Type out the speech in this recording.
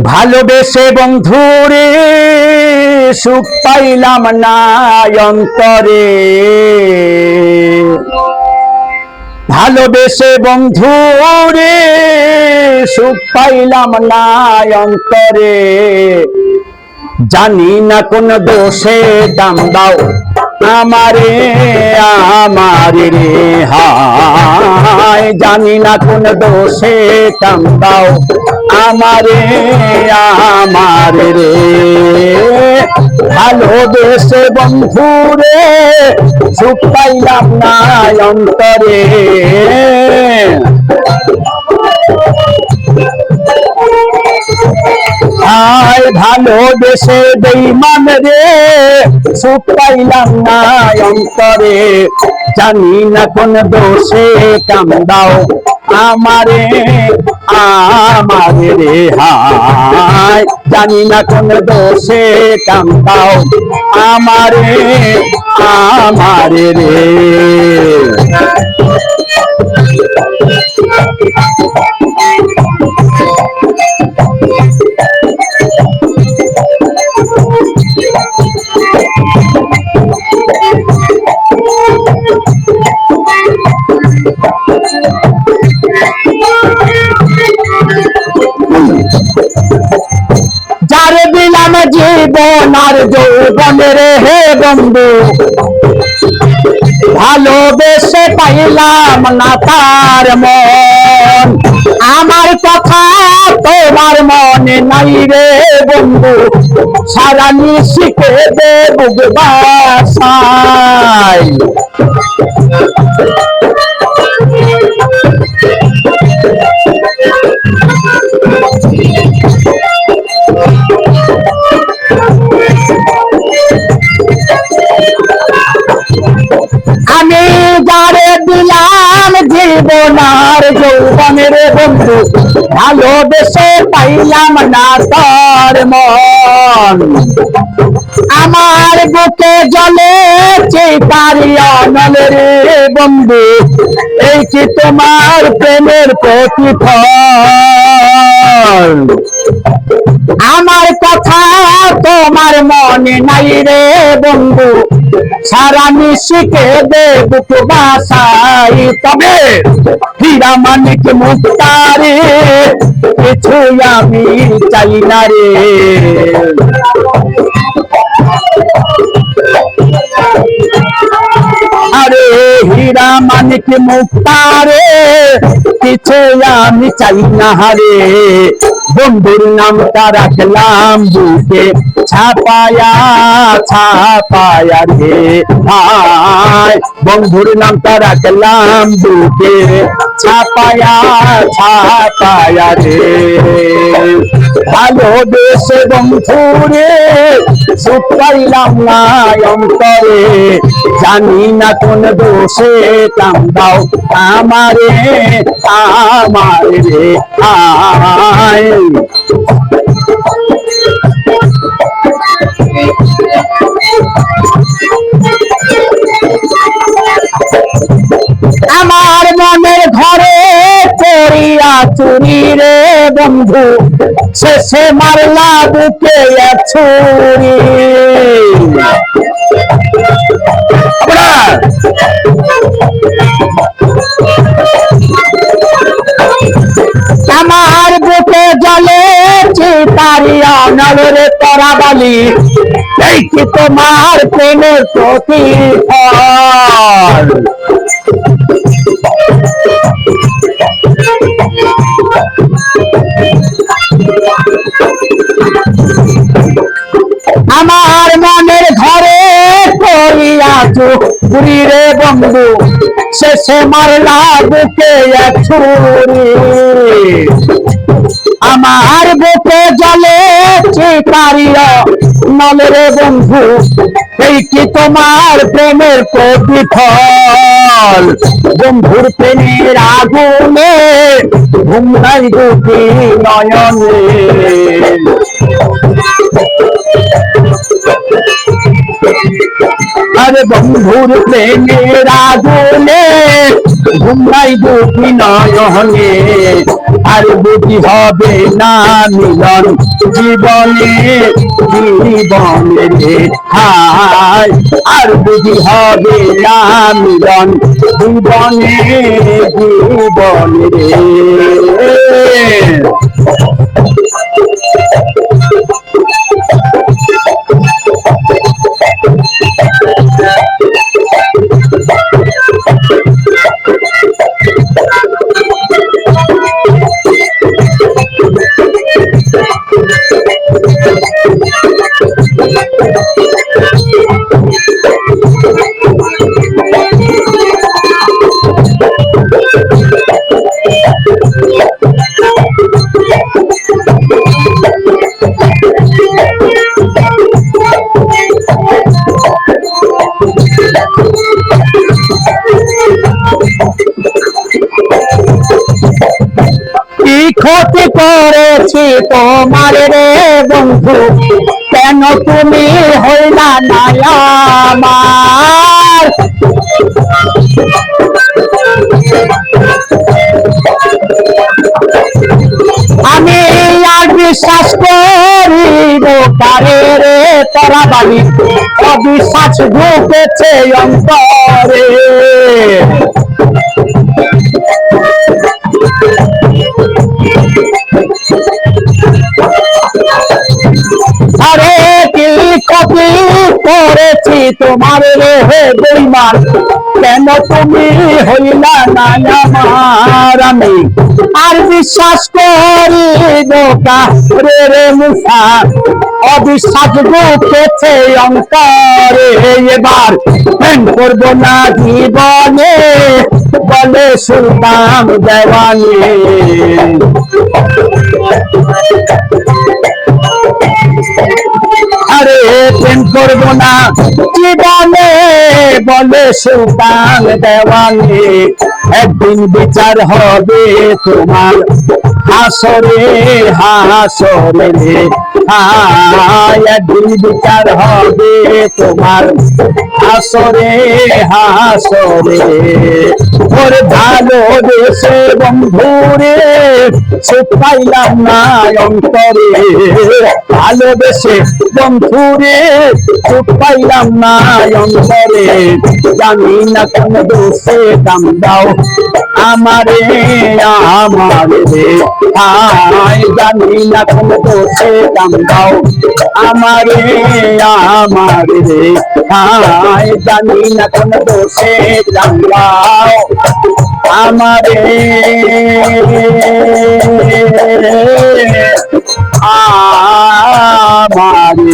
ভালোবেসে বন্ধুরে সুখ পাইলাম না অন্তরে, ভালোবেসে বন্ধুরে সুখ পাইলাম না অন্তরে, জানি না কোন দোষে দাম দাও আমারে আমারে রে হায়, জানি না কোন দোষে দাম দাও আমারে আমারে রে, ভালোবেসে বন্ধুরে সুখ পাইলাম না অন্তরে, হায় ভালোবেসে বেঈমান রে সুখ পাইলাম না অন্তরে, জানি না কোন দোষে কাম দাও আমারে আমারে রে হায়, জানি না কোন দোষে কাম দাও আমারে আমারে রে। যারে দিলাম জীবন আর যৌবনের হে বন্ধু, ভালোবেসে পাইলাম না তার মন, আমার কথা তোমার মনে নাই রে বন্ধু, সারা নিশিকে দে বুক বাসায়, আমি যারে দিলাম জীবন আর যৌবনের বন্ধু, ভালোবেসে পাইলাম না তার মন, আমার বুকে জ্বলে চিতারি অনল রে বন্ধু, এই কি তোমার প্রেমের প্রতিফল, আমার কথা তোমার মনে নাই রে বন্ধু, সারা নিশিকে দে বুক বাসাই, তবে হীরা মানিক মুক্তারে কিছু আমি চাই না রে, আরে হীরা মানিক মুক্তারে কিছু আমি চাই না রে, বন্ধুর নামটা রাখলাম বুকে ছাপায়া ছাপায়া রে ভাই, বন্ধুর নামটা রাখলাম বুকে ছাপায়া ছাপায়া রে, ভালোবেসে বন্ধুরে সুখ পাইলাম না অন্তরে, জানি না কোন দোষে কাম দাও আমারে আমারে রে আয়, আমার মনের ঘরে পড়িয়া চুরি রে বন্ধু, শেষে মারলা বুকে এক ছুরি, আমার বুকে জ্বলে চিতারি অনল রে পরাবালি, এই কি তোমার প্রেমের প্রতিফল, আমার মনের ঘরে পড়িয়া চুরি রে বন্ধু, শেষে মারলা বুকে এক ছুরি, আমার বুকে জ্বলে চিতারিয়া নল রে বন্ধু, এই কি তোমার প্রেমের প্রতিফল, বন্ধুর প্রেমের আগুনে ঘুম নাই দুটি নয়নে, আরে বন্ধুর প্রেমের আগুনে ঘুমাই বুঝি নয়নে, আর বুঝি হবে না মিলন জীবনে জীবনে রে হায়, আর বুঝি হবে না মিলন জীবনে জীবনে রে। কি ক্ষতি করেছি তোমার রে বন্ধু, কেন তুমি হইলা না আমার? আমি আর বিশ্বাস করিব কারে রে তোরা বালি, অবিশ্বাস ঢুকেছে অন্তরে। আরে কি ক্ষতি করেছি তোমার রে বেঈমান, কেন তুমি হইলা না আমার? আমি আর বিশ্বাস করিব কারে রে মুসা, অবিশ্বাস ঢুকেছে অন্তরে। এবার প্রেম করব না জীবনে বলে সুলতান দেওয়ানি। আরে প্রেম করব না জীবনে বলে সুলতান দেওয়ানি, একদিন বিচার হবে তোমার হাসরে হাসরে রে হায়, একদিন বিচার হবে তোমার হাসরে হাসরে। ওর ভালোবেসে বন্ধুরে সুখ পাইলাম না অন্তরে, ভালোবেসে বন্ধুরে সুখ পাইলাম না অন্তরে। জানি না কোন দোষে দাম দাও আমারে আমারে রে হায়, জানি না কোন দোষে দাম দাও আমারে আমারে রে হায়, জানি না কোন দোষে দাম দাও আমারে আমারে।